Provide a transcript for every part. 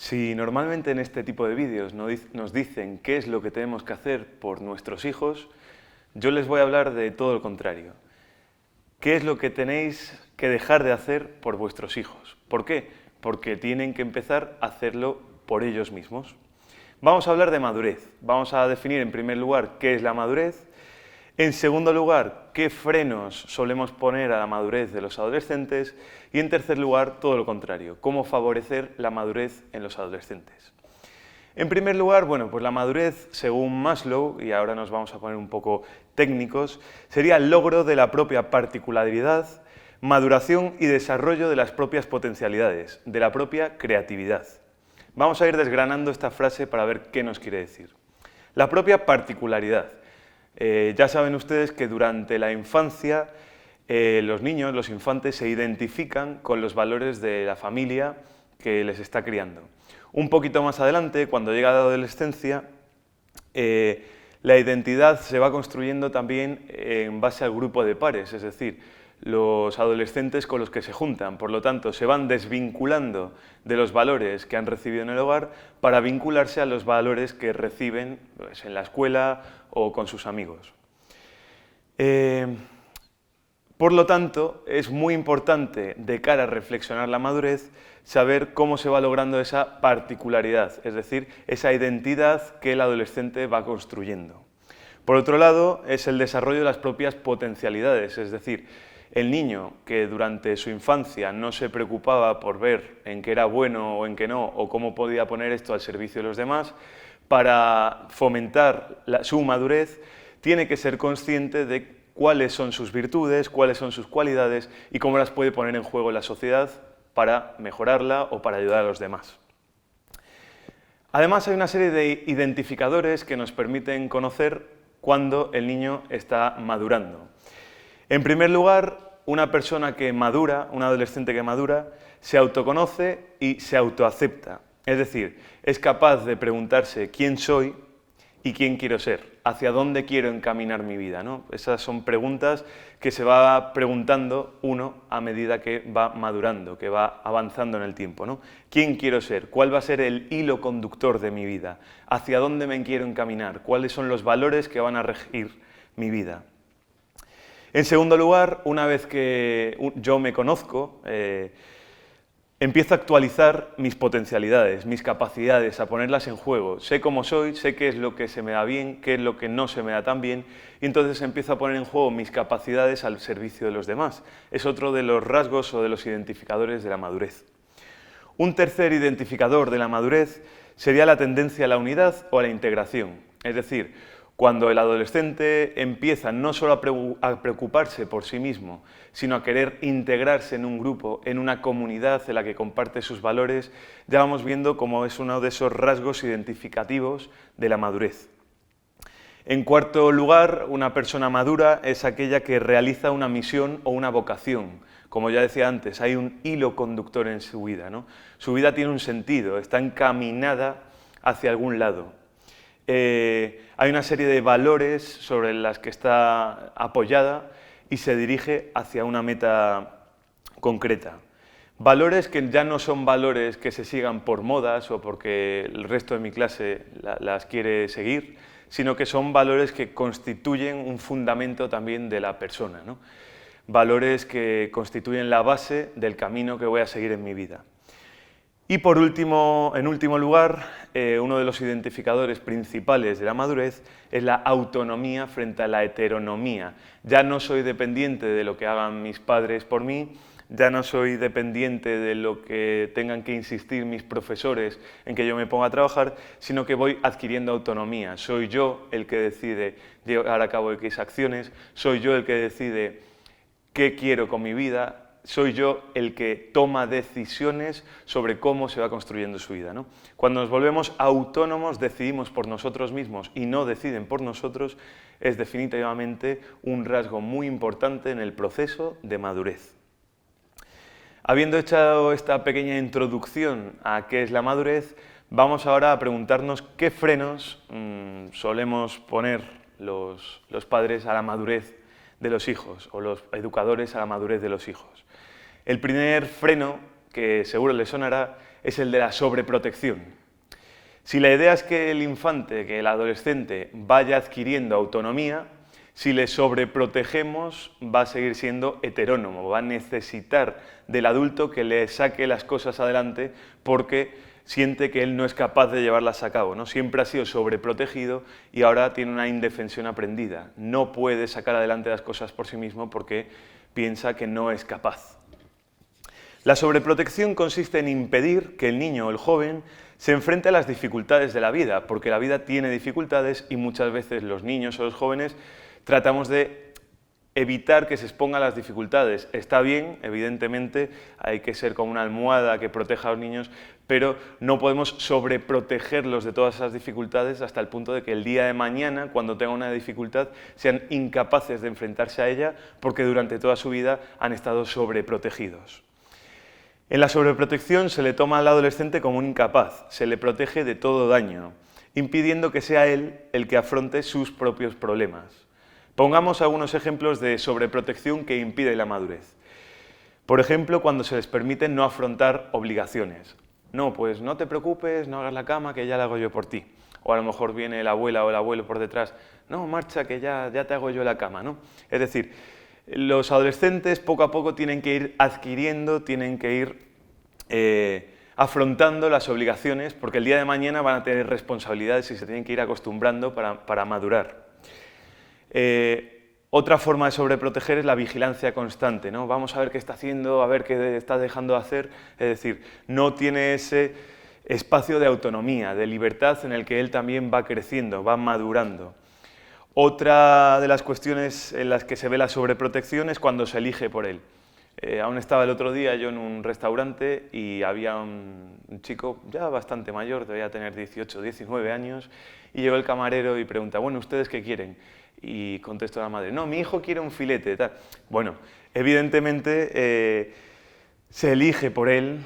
Si normalmente en este tipo de vídeos nos dicen qué es lo que tenemos que hacer por nuestros hijos, yo les voy a hablar de todo lo contrario. ¿Qué es lo que tenéis que dejar de hacer por vuestros hijos? ¿Por qué? Porque tienen que empezar a hacerlo por ellos mismos. Vamos a hablar de madurez. Vamos a definir en primer lugar qué es la madurez. En segundo lugar, qué frenos solemos poner a la madurez de los adolescentes. Y en tercer lugar, todo lo contrario, cómo favorecer la madurez en los adolescentes. En primer lugar, bueno, pues la madurez, según Maslow, y ahora nos vamos a poner un poco técnicos, sería el logro de la propia particularidad, maduración y desarrollo de las propias potencialidades, de la propia creatividad. Vamos a ir desgranando esta frase para ver qué nos quiere decir. La propia particularidad. Ya saben ustedes que durante la infancia los niños, los infantes, se identifican con los valores de la familia que les está criando. Un poquito más adelante, cuando llega la adolescencia, la identidad se va construyendo también en base al grupo de pares, es decir, los adolescentes con los que se juntan. Por lo tanto, se van desvinculando de los valores que han recibido en el hogar para vincularse a los valores que reciben pues, en la escuela o con sus amigos. Por lo tanto, es muy importante, de cara a reflexionar la madurez, saber cómo se va logrando esa particularidad, es decir, esa identidad que el adolescente va construyendo. Por otro lado, es el desarrollo de las propias potencialidades, es decir, el niño que durante su infancia no se preocupaba por ver en qué era bueno o en qué no, o cómo podía poner esto al servicio de los demás, para fomentar su madurez, tiene que ser consciente de cuáles son sus virtudes, cuáles son sus cualidades y cómo las puede poner en juego en la sociedad para mejorarla o para ayudar a los demás. Además, hay una serie de identificadores que nos permiten conocer cuándo el niño está madurando. En primer lugar, una persona que madura, un adolescente que madura, se autoconoce y se autoacepta. Es decir, es capaz de preguntarse quién soy y quién quiero ser, hacia dónde quiero encaminar mi vida, ¿no? Esas son preguntas que se va preguntando uno a medida que va madurando, que va avanzando en el tiempo, ¿no? ¿Quién quiero ser? ¿Cuál va a ser el hilo conductor de mi vida? ¿Hacia dónde me quiero encaminar? ¿Cuáles son los valores que van a regir mi vida? En segundo lugar, una vez que yo me conozco, empiezo a actualizar mis potencialidades, mis capacidades, a ponerlas en juego. Sé cómo soy, sé qué es lo que se me da bien, qué es lo que no se me da tan bien, y entonces empiezo a poner en juego mis capacidades al servicio de los demás. Es otro de los rasgos o de los identificadores de la madurez. Un tercer identificador de la madurez sería la tendencia a la unidad o a la integración. Es decir, cuando el adolescente empieza no solo a preocuparse por sí mismo, sino a querer integrarse en un grupo, en una comunidad en la que comparte sus valores, ya vamos viendo cómo es uno de esos rasgos identificativos de la madurez. En cuarto lugar, una persona madura es aquella que realiza una misión o una vocación. Como ya decía antes, hay un hilo conductor en su vida, ¿no? Su vida tiene un sentido, está encaminada hacia algún lado. Hay una serie de valores sobre las que está apoyada y se dirige hacia una meta concreta. Valores que ya no son valores que se sigan por modas o porque el resto de mi clase las quiere seguir, sino que son valores que constituyen un fundamento también de la persona, ¿no? Valores que constituyen la base del camino que voy a seguir en mi vida. Y por último, en último lugar, uno de los identificadores principales de la madurez es la autonomía frente a la heteronomía. Ya no soy dependiente de lo que hagan mis padres por mí, ya no soy dependiente de lo que tengan que insistir mis profesores en que yo me ponga a trabajar, sino que voy adquiriendo autonomía. Soy yo el que decide llevar a cabo X acciones, soy yo el que decide qué quiero con mi vida, soy yo el que toma decisiones sobre cómo se va construyendo su vida, ¿no? Cuando nos volvemos autónomos, decidimos por nosotros mismos y no deciden por nosotros, es definitivamente un rasgo muy importante en el proceso de madurez. Habiendo hecho esta pequeña introducción a qué es la madurez, vamos ahora a preguntarnos qué frenos solemos poner los padres a la madurez de los hijos o los educadores a la madurez de los hijos. El primer freno, que seguro les sonará, es el de la sobreprotección. Si la idea es que el infante, que el adolescente, vaya adquiriendo autonomía, si le sobreprotegemos va a seguir siendo heterónomo, va a necesitar del adulto que le saque las cosas adelante porque siente que él no es capaz de llevarlas a cabo, ¿no? Siempre ha sido sobreprotegido y ahora tiene una indefensión aprendida. No puede sacar adelante las cosas por sí mismo porque piensa que no es capaz. La sobreprotección consiste en impedir que el niño o el joven se enfrente a las dificultades de la vida, porque la vida tiene dificultades y muchas veces los niños o los jóvenes tratamos de evitar que se exponga a las dificultades. Está bien, evidentemente, hay que ser como una almohada que proteja a los niños, pero no podemos sobreprotegerlos de todas esas dificultades hasta el punto de que el día de mañana, cuando tengan una dificultad, sean incapaces de enfrentarse a ella porque durante toda su vida han estado sobreprotegidos. En la sobreprotección se le toma al adolescente como un incapaz, se le protege de todo daño, impidiendo que sea él el que afronte sus propios problemas. Pongamos algunos ejemplos de sobreprotección que impide la madurez. Por ejemplo, cuando se les permite no afrontar obligaciones. No, pues no te preocupes, no hagas la cama, que ya la hago yo por ti. O a lo mejor viene la abuela o el abuelo por detrás. No, marcha, que ya te hago yo la cama, ¿no? Es decir, los adolescentes poco a poco tienen que ir adquiriendo, tienen que ir afrontando las obligaciones, porque el día de mañana van a tener responsabilidades y se tienen que ir acostumbrando para madurar. Otra forma de sobreproteger es la vigilancia constante, ¿no? Vamos a ver qué está haciendo, a ver qué está dejando de hacer, es decir, no tiene ese espacio de autonomía, de libertad en el que él también va creciendo, va madurando. Otra de las cuestiones en las que se ve la sobreprotección es cuando se elige por él. Aún estaba el otro día yo en un restaurante y había un chico ya bastante mayor, debía tener 18, 19 años, y llegó el camarero y pregunta, bueno, ¿ustedes qué quieren? Y contestó la madre, no, mi hijo quiere un filete, tal. Bueno, evidentemente se elige por él.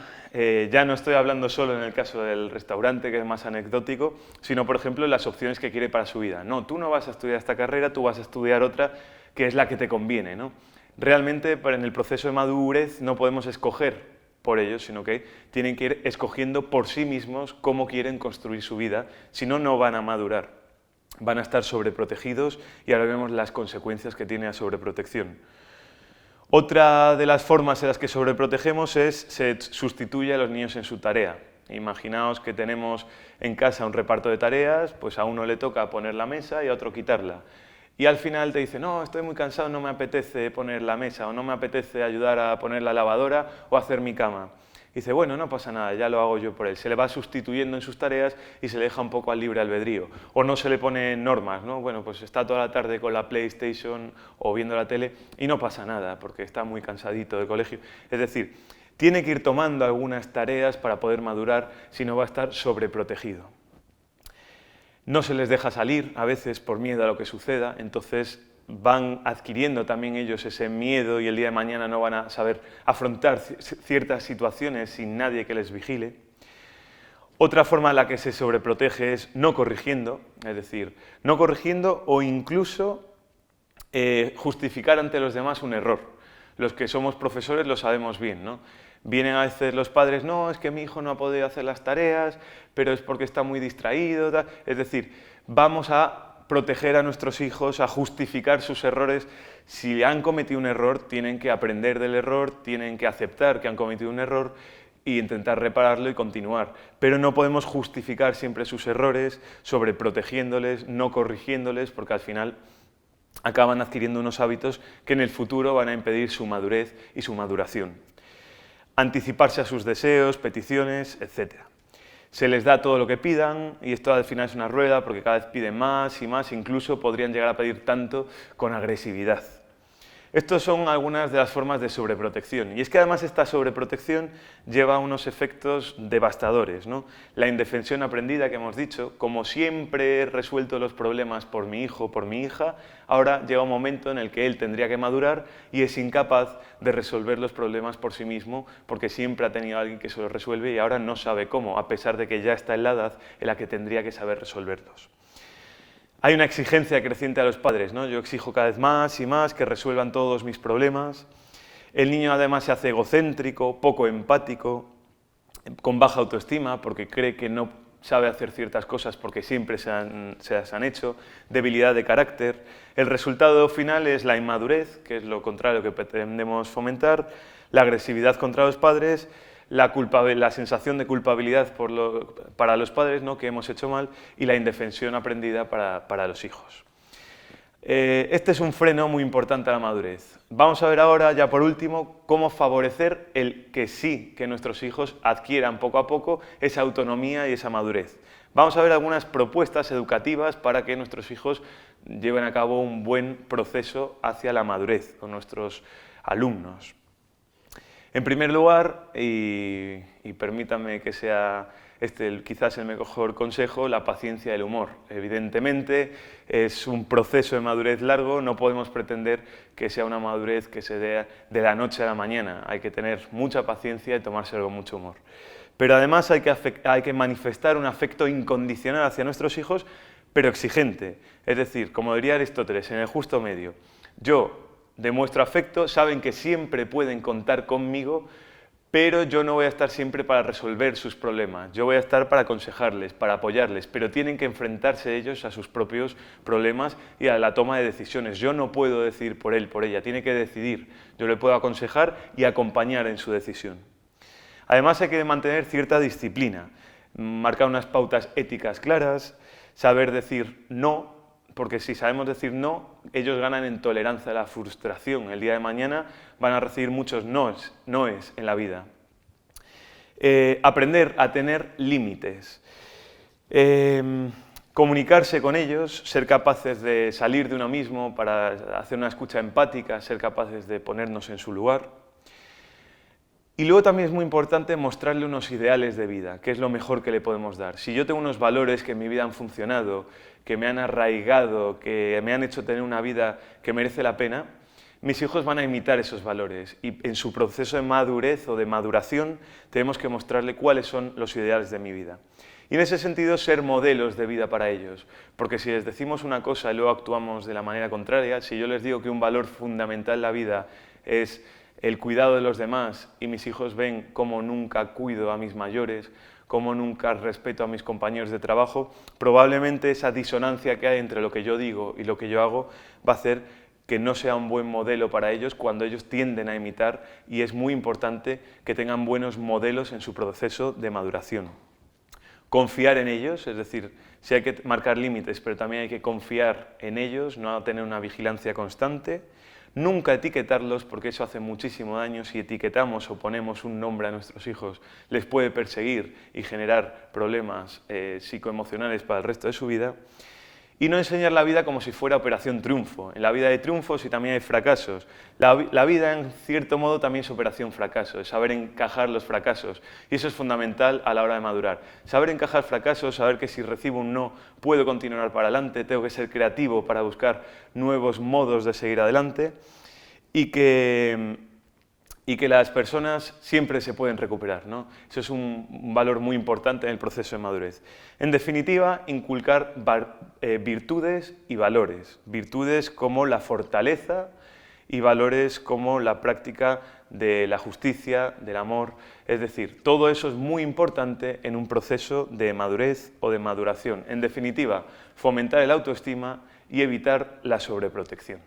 Ya no estoy hablando solo en el caso del restaurante, que es más anecdótico, sino, por ejemplo, en las opciones que quiere para su vida. No, tú no vas a estudiar esta carrera, tú vas a estudiar otra, que es la que te conviene, ¿no? Realmente, en el proceso de madurez no podemos escoger por ellos, sino que tienen que ir escogiendo por sí mismos cómo quieren construir su vida, si no, no van a madurar. Van a estar sobreprotegidos y ahora vemos las consecuencias que tiene la sobreprotección. Otra de las formas en las que sobreprotegemos se sustituye a los niños en su tarea. Imaginaos que tenemos en casa un reparto de tareas, pues a uno le toca poner la mesa y a otro quitarla. Y al final te dice, no, estoy muy cansado, no me apetece poner la mesa, o no me apetece ayudar a poner la lavadora o hacer mi cama. Y dice, bueno, no pasa nada, ya lo hago yo por él. Se le va sustituyendo en sus tareas y se le deja un poco al libre albedrío. O no se le pone normas, ¿no? Bueno, pues está toda la tarde con la PlayStation o viendo la tele y no pasa nada porque está muy cansadito de colegio. Es decir, tiene que ir tomando algunas tareas para poder madurar, si no va a estar sobreprotegido. No se les deja salir a veces por miedo a lo que suceda, entonces van adquiriendo también ellos ese miedo y el día de mañana no van a saber afrontar ciertas situaciones sin nadie que les vigile. Otra forma en la que se sobreprotege es no corrigiendo, es decir, no corrigiendo o incluso justificar ante los demás un error. Los que somos profesores lo sabemos bien, ¿no? Vienen a veces los padres, no, es que mi hijo no ha podido hacer las tareas, pero es porque está muy distraído, tal. Es decir, vamos a proteger a nuestros hijos, a justificar sus errores. Si han cometido un error, tienen que aprender del error, tienen que aceptar que han cometido un error e intentar repararlo y continuar. Pero no podemos justificar siempre sus errores, sobreprotegiéndoles, no corrigiéndoles, porque al final acaban adquiriendo unos hábitos que en el futuro van a impedir su madurez y su maduración. Anticiparse a sus deseos, peticiones, etc. Se les da todo lo que pidan y esto al final es una rueda porque cada vez piden más y más, incluso podrían llegar a pedir tanto con agresividad. Estas son algunas de las formas de sobreprotección y es que además esta sobreprotección lleva unos efectos devastadores, ¿no? La indefensión aprendida que hemos dicho, como siempre he resuelto los problemas por mi hijo o por mi hija, ahora llega un momento en el que él tendría que madurar y es incapaz de resolver los problemas por sí mismo porque siempre ha tenido a alguien que se los resuelve y ahora no sabe cómo, a pesar de que ya está en la edad en la que tendría que saber resolverlos. Hay una exigencia creciente a los padres, ¿no? Yo exijo cada vez más y más que resuelvan todos mis problemas. El niño además se hace egocéntrico, poco empático con baja autoestima porque cree que no sabe hacer ciertas cosas porque siempre se las han hecho, debilidad de carácter. El resultado final es la inmadurez, que es lo contrario que pretendemos fomentar, la agresividad contra los padres, la sensación de culpabilidad para los padres, ¿no?, que hemos hecho mal, y la indefensión aprendida para los hijos. Este es un freno muy importante a la madurez. Vamos a ver ahora, ya por último, cómo favorecer el que sí, que nuestros hijos adquieran poco a poco esa autonomía y esa madurez. Vamos a ver algunas propuestas educativas para que nuestros hijos lleven a cabo un buen proceso hacia la madurez con nuestros alumnos. En primer lugar, y permítanme que sea quizás el mejor consejo, la paciencia y el humor. Evidentemente es un proceso de madurez largo, no podemos pretender que sea una madurez que se dé de la noche a la mañana. Hay que tener mucha paciencia y tomárselo con mucho humor. Pero además hay que manifestar un afecto incondicional hacia nuestros hijos, pero exigente. Es decir, como diría Aristóteles, en el justo medio. Yo demuestro afecto, saben que siempre pueden contar conmigo, pero yo no voy a estar siempre para resolver sus problemas, yo voy a estar para aconsejarles, para apoyarles, pero tienen que enfrentarse ellos a sus propios problemas y a la toma de decisiones. Yo no puedo decidir por él, por ella, tiene que decidir. Yo le puedo aconsejar y acompañar en su decisión. Además hay que mantener cierta disciplina, marcar unas pautas éticas claras, saber decir no, porque si sabemos decir no, ellos ganan en tolerancia a la frustración. El día de mañana van a recibir muchos noes en la vida. Aprender a tener límites. Comunicarse con ellos, ser capaces de salir de uno mismo para hacer una escucha empática, ser capaces de ponernos en su lugar. Y luego también es muy importante mostrarle unos ideales de vida, que es lo mejor que le podemos dar. Si yo tengo unos valores que en mi vida han funcionado, que me han arraigado, que me han hecho tener una vida que merece la pena, mis hijos van a imitar esos valores y en su proceso de madurez o de maduración tenemos que mostrarle cuáles son los ideales de mi vida. Y en ese sentido ser modelos de vida para ellos, porque si les decimos una cosa y luego actuamos de la manera contraria, si yo les digo que un valor fundamental en la vida es el cuidado de los demás y mis hijos ven cómo nunca cuido a mis mayores, cómo nunca respeto a mis compañeros de trabajo, probablemente esa disonancia que hay entre lo que yo digo y lo que yo hago va a hacer que no sea un buen modelo para ellos cuando ellos tienden a imitar, y es muy importante que tengan buenos modelos en su proceso de maduración. Confiar en ellos, es decir, sí hay que marcar límites, pero también hay que confiar en ellos, no tener una vigilancia constante. Nunca etiquetarlos, porque eso hace muchísimo daño. Si etiquetamos o ponemos un nombre a nuestros hijos, les puede perseguir y generar problemas psicoemocionales para el resto de su vida. Y no enseñar la vida como si fuera Operación Triunfo. En la vida hay triunfos y también hay fracasos. La vida, en cierto modo, también es Operación Fracaso, es saber encajar los fracasos. Y eso es fundamental a la hora de madurar. Saber encajar fracasos, saber que si recibo un no, puedo continuar para adelante, tengo que ser creativo para buscar nuevos modos de seguir adelante, y que las personas siempre se pueden recuperar, ¿no? Eso es un valor muy importante en el proceso de madurez. En definitiva, inculcar virtudes y valores. Virtudes como la fortaleza y valores como la práctica de la justicia, del amor. Es decir, todo eso es muy importante en un proceso de madurez o de maduración. En definitiva, fomentar el autoestima y evitar la sobreprotección.